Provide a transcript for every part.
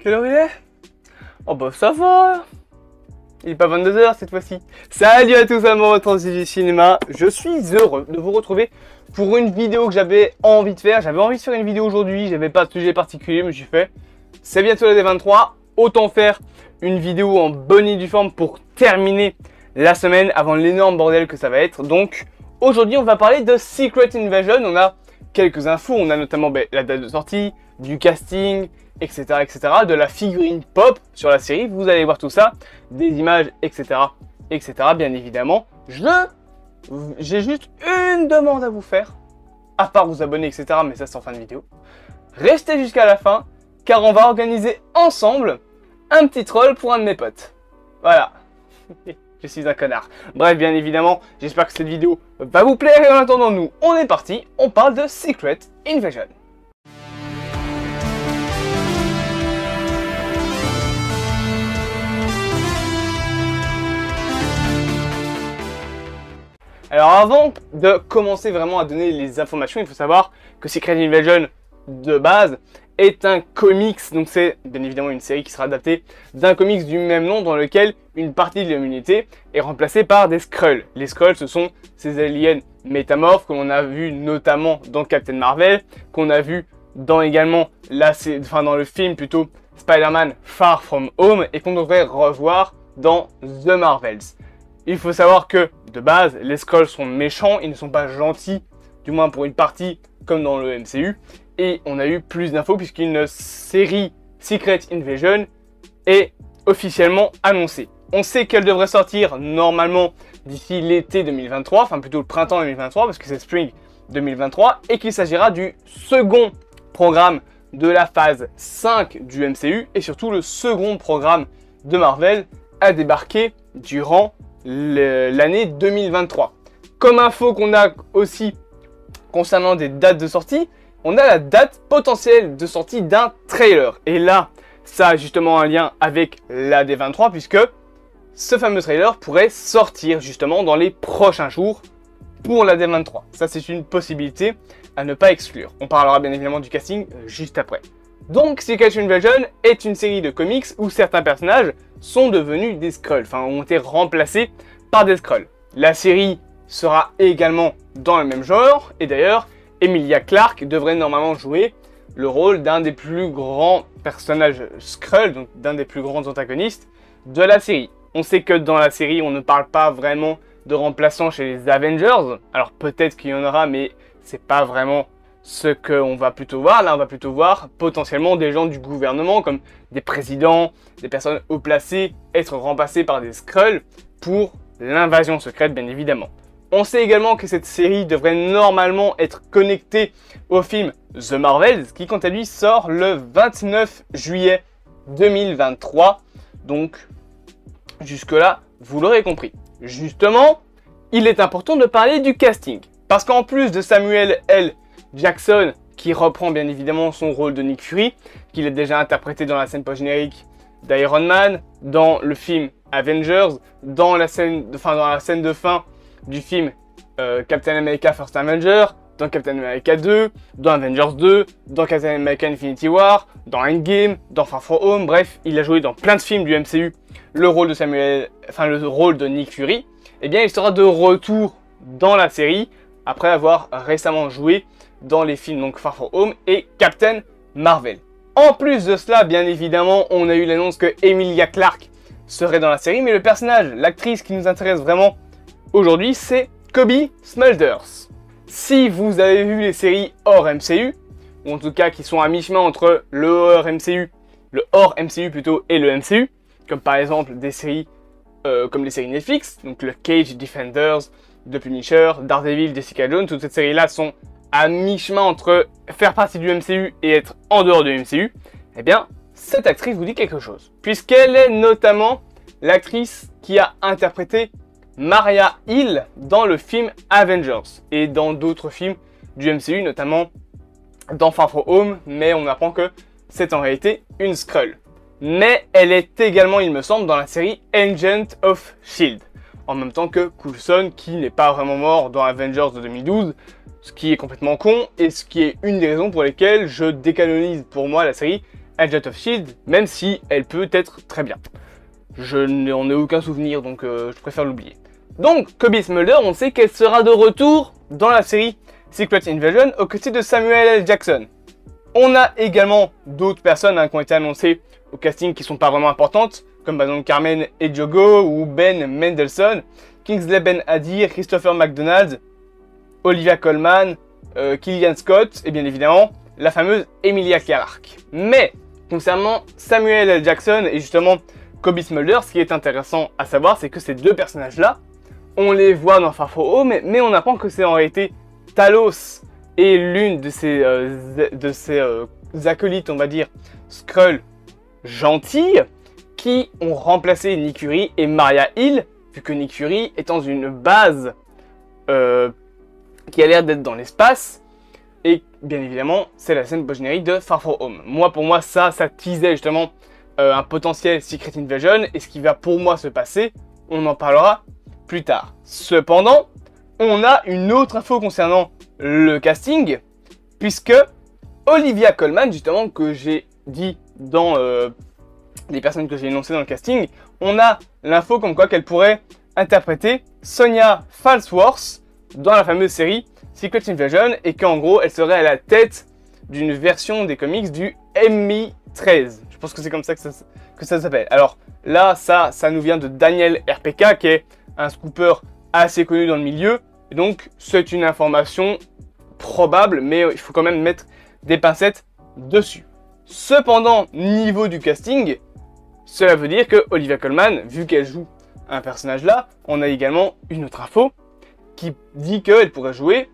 Quelle heure il est? Oh bah ça va. Il est pas 22 h cette fois-ci. Salut à tous amoureux du cinéma. Je suis heureux de vous retrouver pour une vidéo que j'avais envie de faire. J'avais envie de faire une vidéo aujourd'hui. J'avais pas de sujet particulier, mais j'ai fait. C'est bientôt la D23. Autant faire une vidéo en bonne et due forme pour terminer la semaine avant l'énorme bordel que ça va être. Donc aujourd'hui, on va parler de Secret Invasion. On a quelques infos. On a notamment la date de sortie, du casting, etc., etc., de la figurine pop sur la série, vous allez voir tout ça, des images, etc., etc., bien évidemment. J'ai juste une demande à vous faire, à part vous abonner, etc., mais ça c'est en fin de vidéo. Restez jusqu'à la fin, car on va organiser ensemble un petit troll pour un de mes potes. Voilà. Je suis un connard. Bref, bien évidemment, j'espère que cette vidéo va vous plaire, et en attendant, nous, on est parti, on parle de Secret Invasion. Alors avant de commencer vraiment à donner les informations, il faut savoir que Secret Invasion de base est un comics, donc c'est bien évidemment une série qui sera adaptée d'un comics du même nom dans lequel une partie de l'humanité est remplacée par des Skrulls. Les Skrulls, ce sont ces aliens métamorphes que l'on a vu notamment dans Captain Marvel, qu'on a vu dans également dans le film plutôt Spider-Man Far From Home et qu'on devrait revoir dans The Marvels. Il faut savoir que, de base, les Skrulls sont méchants, ils ne sont pas gentils, du moins pour une partie, comme dans le MCU. Et on a eu plus d'infos puisqu'une série Secret Invasion est officiellement annoncée. On sait qu'elle devrait sortir normalement d'ici l'été 2023, enfin plutôt le printemps 2023 parce que c'est Spring 2023, et qu'il s'agira du second programme de la phase 5 du MCU et surtout le second programme de Marvel à débarquer durant l'année 2023. Comme info qu'on a aussi concernant des dates de sortie, on a la date potentielle de sortie d'un trailer. Et là, ça a justement un lien avec la D23 puisque ce fameux trailer pourrait sortir justement dans les prochains jours pour la D23. Ça, c'est une possibilité à ne pas exclure. On parlera bien évidemment du casting juste après. Donc, Secret Invasion est une série de comics où certains personnages sont devenus des Skrulls, enfin ont été remplacés par des Skrulls. La série sera également dans le même genre, et d'ailleurs, Emilia Clarke devrait normalement jouer le rôle d'un des plus grands personnages Skrulls, donc d'un des plus grands antagonistes de la série. On sait que dans la série, on ne parle pas vraiment de remplaçants chez les Avengers, alors peut-être qu'il y en aura, mais c'est pas vraiment ce qu'on va plutôt voir. Là, on va plutôt voir potentiellement des gens du gouvernement, comme des présidents, des personnes haut placées, être remplacés par des Skrulls pour l'invasion secrète, bien évidemment. On sait également que cette série devrait normalement être connectée au film The Marvels, qui quant à lui sort le 29 juillet 2023. Donc, jusque-là, vous l'aurez compris. Justement, il est important de parler du casting. Parce qu'en plus de Samuel L. Jackson, qui reprend bien évidemment son rôle de Nick Fury, qu'il a déjà interprété dans la scène post-générique d'Iron Man, dans le film Avengers, dans la scène de fin du film Captain America First Avenger, dans Captain America 2, dans Avengers 2, dans Captain America Infinity War, dans Endgame, dans Far From Home, bref, il a joué dans plein de films du MCU le rôle de Nick Fury. Eh bien, il sera de retour dans la série après avoir récemment joué dans les films donc Far From Home et Captain Marvel. En plus de cela, bien évidemment, on a eu l'annonce que Emilia Clarke serait dans la série, mais le personnage, l'actrice qui nous intéresse vraiment aujourd'hui, c'est Cobie Smulders. Si vous avez vu les séries hors MCU, ou en tout cas qui sont à mi-chemin entre le hors MCU plutôt, et le MCU, comme par exemple des séries comme les séries Netflix, donc le Cage, Defenders, The Punisher, Daredevil, Jessica Jones, toutes ces séries-là sont à mi-chemin entre faire partie du MCU et être en dehors du MCU, eh bien, cette actrice vous dit quelque chose. Puisqu'elle est notamment l'actrice qui a interprété Maria Hill dans le film Avengers et dans d'autres films du MCU, notamment dans Far From Home, mais on apprend que c'est en réalité une Skrull. Mais elle est également, il me semble, dans la série Agent of S.H.I.E.L.D. En même temps que Coulson, qui n'est pas vraiment mort dans Avengers de 2012, ce qui est complètement con, et ce qui est une des raisons pour lesquelles je décanonise pour moi la série Agent of Shield, même si elle peut être très bien. Je n'en ai aucun souvenir, donc je préfère l'oublier. Donc, Cobie Smulders, on sait qu'elle sera de retour dans la série Secret Invasion aux côtés de Samuel L. Jackson. On a également d'autres personnes qui ont été annoncées au casting qui sont pas vraiment importantes, comme par exemple Carmen Ejogo ou Ben Mendelsohn, Kingsley Ben-Adir, Christopher McDonald, Olivia Colman, Killian Scott et bien évidemment la fameuse Emilia Clarke. Mais concernant Samuel L. Jackson et justement Cobie Smulders, ce qui est intéressant à savoir, c'est que ces deux personnages-là, on les voit dans Far From Home, mais on apprend que c'est en réalité Talos et l'une de ses acolytes, on va dire, Skrull gentilles, qui ont remplacé Nick Fury et Maria Hill, vu que Nick Fury est dans une base qui a l'air d'être dans l'espace. Et bien évidemment, c'est la scène post-générique de Far From Home. Pour moi, ça teasait justement un potentiel Secret Invasion. Et ce qui va pour moi se passer, on en parlera plus tard. Cependant, on a une autre info concernant le casting, puisque Olivia Colman, justement, que j'ai dit dans les personnes que j'ai énoncées dans le casting, on a l'info comme quoi qu'elle pourrait interpréter Sonya Falsworth dans la fameuse série Secret Invasion, et qu'en gros, elle serait à la tête d'une version des comics du MI13. Je pense que c'est comme ça que ça s'appelle. Alors là, ça nous vient de Daniel RPK, qui est un scooper assez connu dans le milieu. Et donc, c'est une information probable, mais il faut quand même mettre des pincettes dessus. Cependant, niveau du casting, cela veut dire que Olivia Colman, vu qu'elle joue un personnage là, on a également une autre info qui dit qu'elle pourrait jouer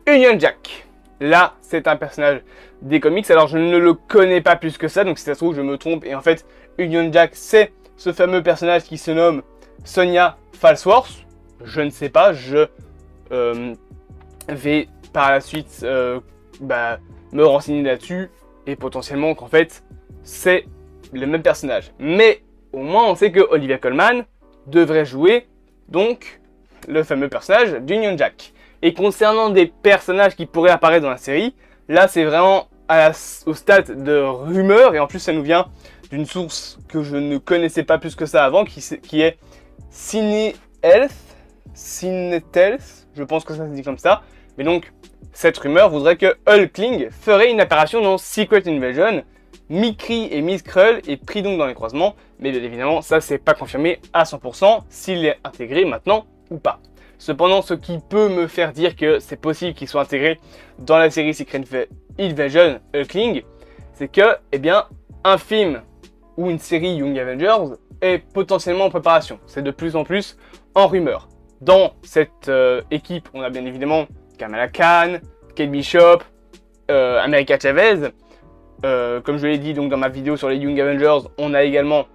Union Jack. Là, c'est un personnage des comics, alors je ne le connais pas plus que ça, donc si ça se trouve, je me trompe. Et en fait, Union Jack, c'est ce fameux personnage qui se nomme Sonya Falsworth. Je ne sais pas, je vais par la suite me renseigner là-dessus. Et potentiellement qu'en fait, c'est le même personnage. Mais au moins, on sait que Olivia Colman devrait jouer donc le fameux personnage d'Union Jack. Et concernant des personnages qui pourraient apparaître dans la série, là c'est vraiment au stade de rumeur, et en plus ça nous vient d'une source que je ne connaissais pas plus que ça avant, qui est CineHealth, je pense que ça se dit comme ça. Mais donc cette rumeur voudrait que Hulkling ferait une apparition dans Secret Invasion, mi-Kree et mi-Skrull est pris donc dans les croisements, mais bien évidemment ça c'est pas confirmé à 100% s'il est intégré maintenant ou pas. Cependant, ce qui peut me faire dire que c'est possible qu'il soit intégré dans la série Secret Invasion Hulkling, c'est que, eh bien, un film ou une série Young Avengers est potentiellement en préparation. C'est de plus en plus en rumeur. Dans cette équipe, on a bien évidemment Kamala Khan, Kate Bishop, America Chavez. Comme je l'ai dit donc dans ma vidéo sur les Young Avengers, on a également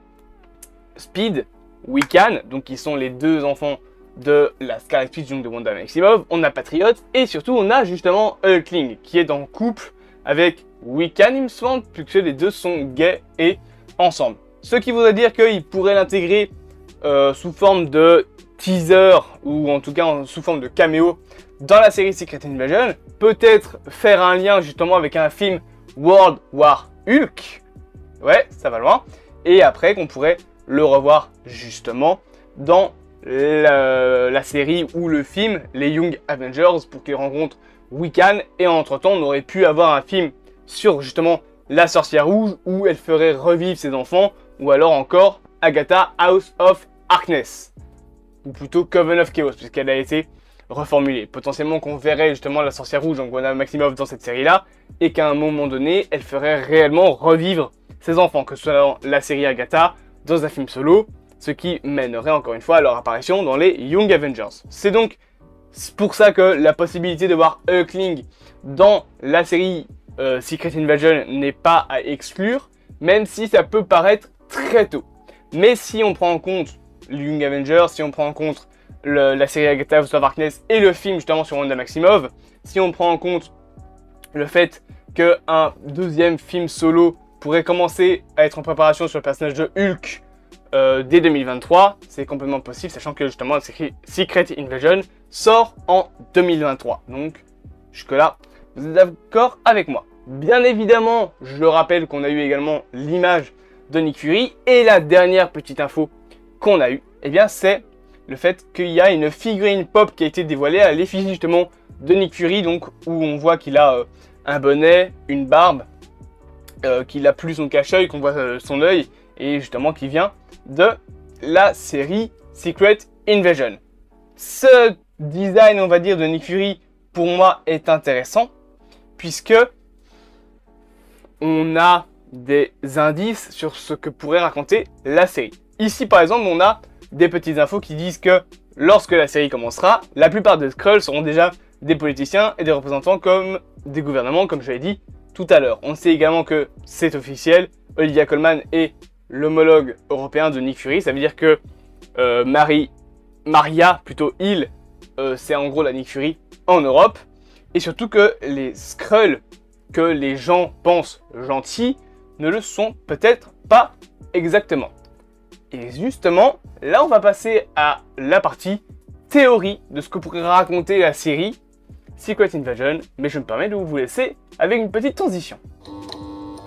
Speed, Wiccan, donc qui sont les deux enfants de la Scarlet Witch de Wanda Maximoff. On a Patriot et surtout on a justement Hulkling qui est en couple avec Wiccan, il me semble, puisque les deux sont gays et ensemble. Ce qui voudrait dire qu'il pourrait l'intégrer sous forme de teaser ou en tout cas sous forme de caméo dans la série Secret Invasion. Peut-être faire un lien justement avec un film World War Hulk. Ouais, ça va loin. Et après qu'on pourrait le revoir justement dans la série ou le film les Young Avengers pour qu'ils rencontrent Wiccan, et entre temps on aurait pu avoir un film sur justement la sorcière rouge où elle ferait revivre ses enfants, ou alors encore Agatha House of Harkness, ou plutôt Coven of Chaos puisqu'elle a été reformulée. Potentiellement qu'on verrait justement la sorcière rouge en Wanda Maximoff dans cette série là, et qu'à un moment donné elle ferait réellement revivre ses enfants, que ce soit dans la série Agatha, dans un film solo, ce qui mènerait encore une fois à leur apparition dans les Young Avengers. C'est donc pour ça que la possibilité de voir Hulkling dans la série Secret Invasion n'est pas à exclure, même si ça peut paraître très tôt. Mais si on prend en compte les Young Avengers, si on prend en compte la série Agatha House of Harkness et le film justement sur Wanda Maximoff, si on prend en compte le fait qu'un deuxième film solo pourrait commencer à être en préparation sur le personnage de Hulk dès 2023, c'est complètement possible, sachant que justement la série Secret Invasion sort en 2023. Donc jusque là, vous êtes d'accord avec moi? Bien évidemment, je le rappelle qu'on a eu également l'image de Nick Fury. Et la dernière petite info qu'on a eue, eh bien c'est le fait qu'il y a une figurine pop qui a été dévoilée à l'effigie justement de Nick Fury, donc où on voit qu'il a un bonnet, une barbe, qu'il a plus son cache-œil, qu'on voit son œil, et justement qui vient de la série Secret Invasion. Ce design, on va dire, de Nick Fury, pour moi, est intéressant, puisque on a des indices sur ce que pourrait raconter la série. Ici, par exemple, on a des petites infos qui disent que lorsque la série commencera, la plupart des Skrulls seront déjà des politiciens et des représentants comme des gouvernements, comme je l'ai dit tout à l'heure. On sait également que c'est officiel, Olivia Colman est l'homologue européen de Nick Fury, ça veut dire que Maria Hill, c'est en gros la Nick Fury en Europe, et surtout que les Skrulls que les gens pensent gentils ne le sont peut-être pas exactement. Et justement, là on va passer à la partie théorie de ce que pourrait raconter la série Secret Invasion, mais je me permets de vous laisser avec une petite transition.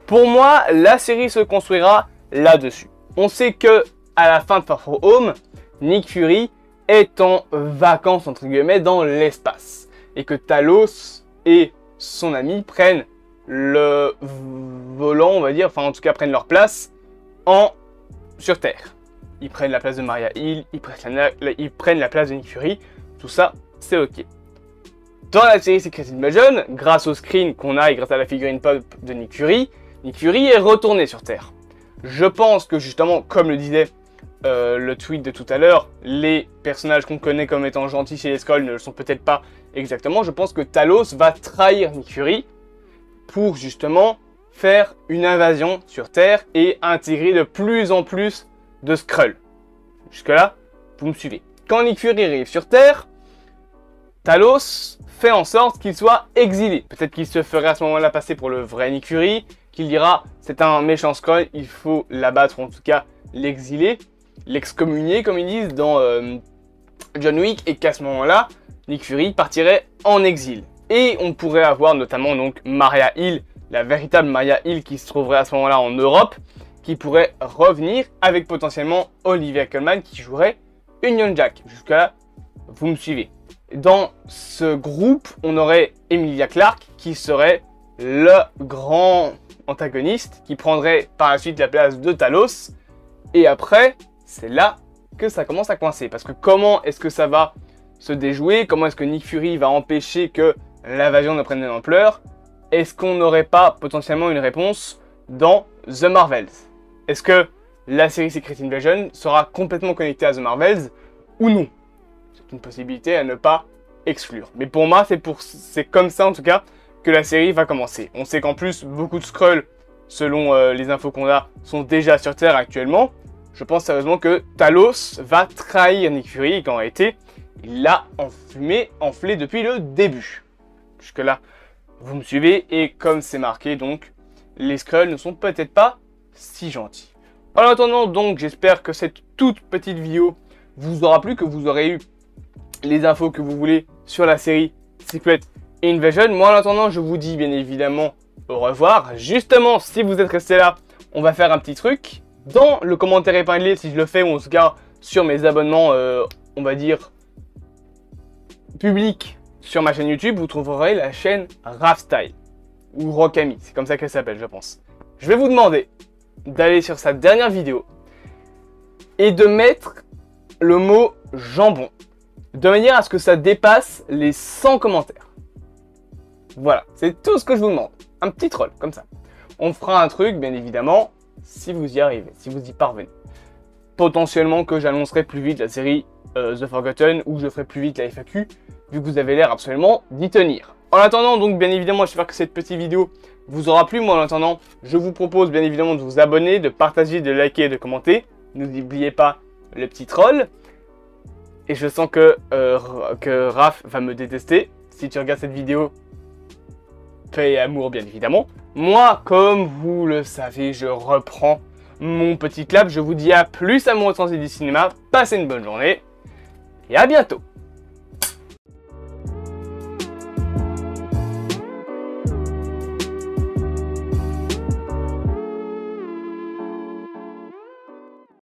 Pour moi, la série se construira là-dessus. On sait que à la fin de Far From Home, Nick Fury est en vacances entre guillemets dans l'espace et que Talos et son ami prennent le volant, on va dire, enfin en tout cas prennent leur place sur Terre. Ils prennent la place de Maria Hill, ils prennent la place de Nick Fury, tout ça c'est ok. Dans la série Secret Invasion, grâce au screen qu'on a et grâce à la figurine pop de Nick Fury est retourné sur Terre. Je pense que justement, comme le disait le tweet de tout à l'heure, les personnages qu'on connaît comme étant gentils chez les Skrulls ne le sont peut-être pas exactement. Je pense que Talos va trahir Nick Fury pour justement faire une invasion sur Terre et intégrer de plus en plus de Skrulls. Jusque là, vous me suivez. Quand Nick Fury arrive sur Terre, Talos fait en sorte qu'il soit exilé. Peut-être qu'il se ferait à ce moment-là passer pour le vrai Nick Fury, qu'il dira c'est un méchant Skrull, il faut l'abattre ou en tout cas l'exiler, l'excommunier comme ils disent dans John Wick, et qu'à ce moment-là, Nick Fury partirait en exil. Et on pourrait avoir notamment donc Maria Hill, la véritable Maria Hill qui se trouverait à ce moment-là en Europe, qui pourrait revenir avec potentiellement Olivia Colman qui jouerait Union Jack. Jusque-là, vous me suivez. Dans ce groupe, on aurait Emilia Clarke qui serait le grand antagoniste qui prendrait par la suite la place de Talos. Et après, c'est là que ça commence à coincer. Parce que comment est-ce que ça va se déjouer? Comment est-ce que Nick Fury va empêcher que l'invasion ne prenne de l'ampleur? Est-ce qu'on n'aurait pas potentiellement une réponse dans The Marvels? Est-ce que la série Secret Invasion sera complètement connectée à The Marvels ou non? C'est une possibilité à ne pas exclure. Mais pour moi, c'est comme ça en tout cas que la série va commencer. On sait qu'en plus, beaucoup de Skrulls, selon les infos qu'on a, sont déjà sur Terre actuellement. Je pense sérieusement que Talos va trahir Nick Fury et qu'en réalité, il l'a enflé depuis le début. Jusque là, vous me suivez, et comme c'est marqué, donc, les Skrulls ne sont peut-être pas si gentils. En attendant, donc, j'espère que cette toute petite vidéo vous aura plu, que vous aurez eu les infos que vous voulez sur la série Secret Invasion. Moi, en attendant, je vous dis bien évidemment au revoir. Justement, si vous êtes resté là, on va faire un petit truc. Dans le commentaire épinglé, si je le fais, ou en tout cas sur mes abonnements, on va dire, publics sur ma chaîne YouTube, vous trouverez la chaîne Rafstyle, ou Rockami, c'est comme ça qu'elle s'appelle, je pense. Je vais vous demander d'aller sur sa dernière vidéo et de mettre le mot jambon, de manière à ce que ça dépasse les 100 commentaires. Voilà, c'est tout ce que je vous demande. Un petit troll, comme ça. On fera un truc, bien évidemment, si vous y arrivez, si vous y parvenez. Potentiellement que j'annoncerai plus vite la série The Forgotten, ou je ferai plus vite la FAQ, vu que vous avez l'air absolument d'y tenir. En attendant, donc, bien évidemment, j'espère que cette petite vidéo vous aura plu. Moi, en attendant, je vous propose, bien évidemment, de vous abonner, de partager, de liker et de commenter. N'oubliez pas le petit troll. Et je sens que Raph va me détester. Si tu regardes cette vidéo, paix et amour, bien évidemment. Moi, comme vous le savez, je reprends mon petit clap. Je vous dis à plus, amoureux de du cinéma. Passez une bonne journée et à bientôt.